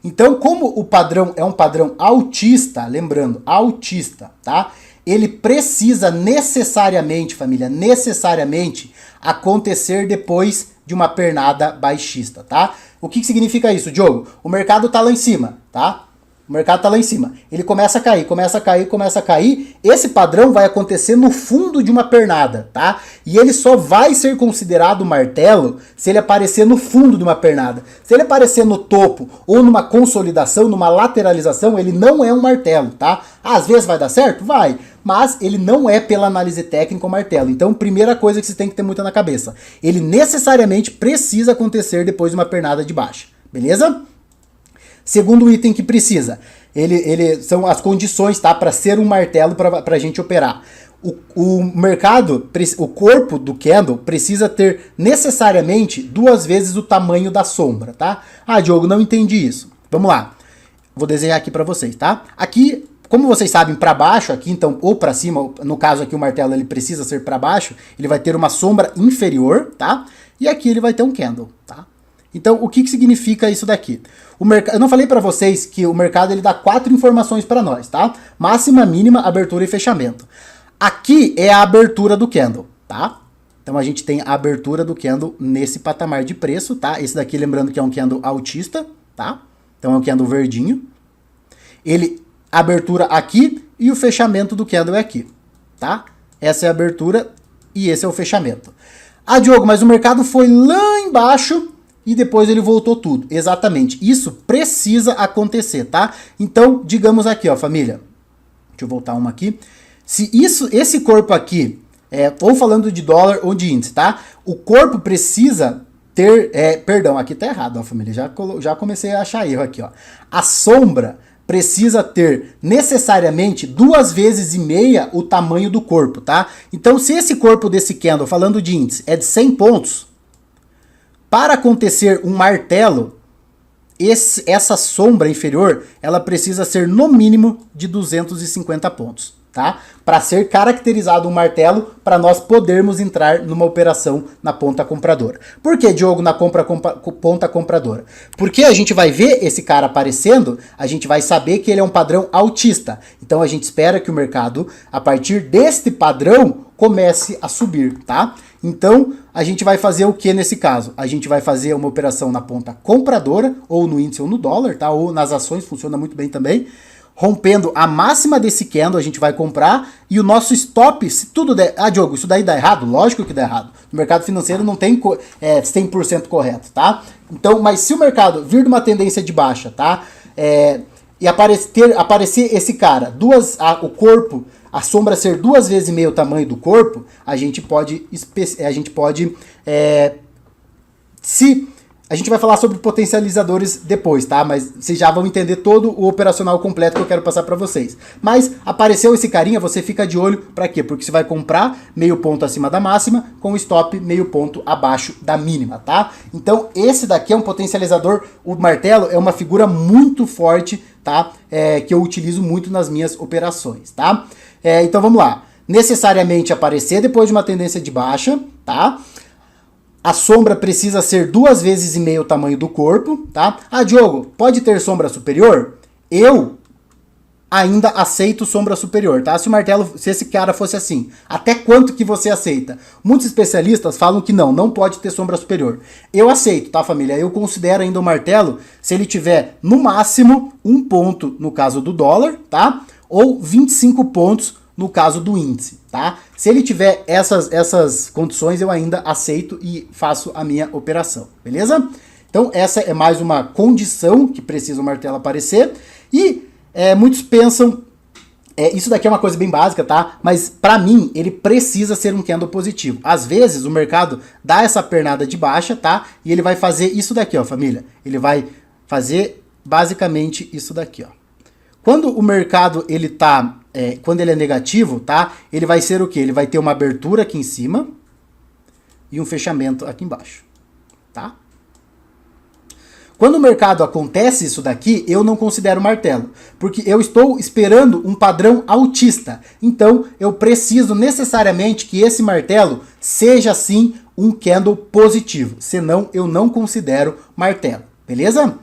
Então, como o padrão é um padrão altista, lembrando, altista, tá? Ele precisa necessariamente, família, necessariamente acontecer depois de uma pernada baixista, tá? O que significa isso, Diogo? O mercado tá lá em cima, tá? O mercado tá lá em cima. Ele começa a cair, começa a cair, começa a cair. Esse padrão vai acontecer no fundo de uma pernada, tá? E ele só vai ser considerado martelo se ele aparecer no fundo de uma pernada. Se ele aparecer no topo ou numa consolidação, numa lateralização, ele não é um martelo, tá? Às vezes vai dar certo? Vai. Mas ele não é, pela análise técnica, um martelo. Então, primeira coisa que você tem que ter muito na cabeça. Ele necessariamente precisa acontecer depois de uma pernada de baixa. Beleza? Segundo item que precisa, são as condições, tá, para ser um martelo para a gente operar. O mercado, o corpo do candle precisa ter necessariamente 2 vezes o tamanho da sombra, tá? Ah, Diogo, não entendi isso. Vamos lá. Vou desenhar aqui para vocês, tá? Aqui, como vocês sabem, para baixo aqui, então, ou para cima, no caso aqui o martelo ele precisa ser para baixo, ele vai ter uma sombra inferior, tá? E aqui ele vai ter um candle, tá? Então, o que significa isso daqui? Eu não falei para vocês que o mercado ele dá 4 informações para nós, tá? Máxima, mínima, abertura e fechamento. Aqui é a abertura do candle, tá? Então, a gente tem a abertura do candle nesse patamar de preço, tá? Esse daqui, lembrando que é um candle altista, tá? Então, é um candle verdinho. A abertura aqui e o fechamento do candle é aqui, tá? Essa é a abertura e esse é o fechamento. Ah, Diogo, mas o mercado foi lá embaixo e depois ele voltou tudo. Exatamente. Isso precisa acontecer, tá? Então, digamos aqui, ó, família. Deixa eu voltar uma aqui. Se esse corpo aqui, ou falando de dólar ou de índice, tá? O corpo precisa ter... perdão, aqui tá errado, ó, família. Já comecei a achar erro aqui, ó. A sombra precisa ter necessariamente 2,5 vezes o tamanho do corpo, tá? Então, se esse corpo desse candle, falando de índice, é de 100 pontos... Para acontecer um martelo, essa sombra inferior, ela precisa ser no mínimo de 250 pontos, tá? Para ser caracterizado um martelo, para nós podermos entrar numa operação na ponta compradora. Por que, Diogo, na ponta compradora? Porque a gente vai ver esse cara aparecendo, a gente vai saber que ele é um padrão altista. Então a gente espera que o mercado, a partir deste padrão, comece a subir, tá? Então, a gente vai fazer o que nesse caso? A gente vai fazer uma operação na ponta compradora, ou no índice ou no dólar, tá? Ou nas ações, funciona muito bem também. Rompendo a máxima desse candle, a gente vai comprar, e o nosso stop, se tudo der... Ah, Diogo, isso daí dá errado? Lógico que dá errado. No mercado financeiro não tem 100% correto, tá? Então, mas se o mercado vir de uma tendência de baixa, tá? E aparecer esse cara, o corpo... A sombra ser 2,5 vezes o tamanho do corpo, a gente pode a gente vai falar sobre potencializadores depois, tá? Mas vocês já vão entender todo o operacional completo que eu quero passar para vocês. Mas apareceu esse carinha, você fica de olho para quê? Porque você vai comprar meio ponto acima da máxima com o stop meio ponto abaixo da mínima, tá? Então esse daqui é um potencializador, o martelo é uma figura muito forte, tá? Que eu utilizo muito nas minhas operações, tá? Então vamos lá. Necessariamente aparecer depois de uma tendência de baixa, tá? A sombra precisa ser 2,5 vezes o tamanho do corpo, tá? Ah, Diogo, pode ter sombra superior? Eu ainda aceito sombra superior, tá? Se esse cara fosse assim, até quanto que você aceita? Muitos especialistas falam que não pode ter sombra superior. Eu aceito, tá, família? Eu considero ainda o martelo se ele tiver no máximo 1 ponto no caso do dólar, tá? Ou 25 pontos no caso do índice, tá? Se ele tiver essas condições, eu ainda aceito e faço a minha operação, beleza? Então essa é mais uma condição que precisa o martelo aparecer. E muitos pensam, isso daqui é uma coisa bem básica, tá? Mas para mim, ele precisa ser um candle positivo. Às vezes o mercado dá essa pernada de baixa, tá? E ele vai fazer isso daqui, ó, família. Ele vai fazer basicamente isso daqui, ó. Quando o mercado quando ele é negativo, tá? Ele vai ser o quê? Ele vai ter uma abertura aqui em cima e um fechamento aqui embaixo, tá? Quando o mercado acontece isso daqui, eu não considero martelo, porque eu estou esperando um padrão altista. Então, eu preciso necessariamente que esse martelo seja, sim, um candle positivo. Senão, eu não considero martelo, beleza?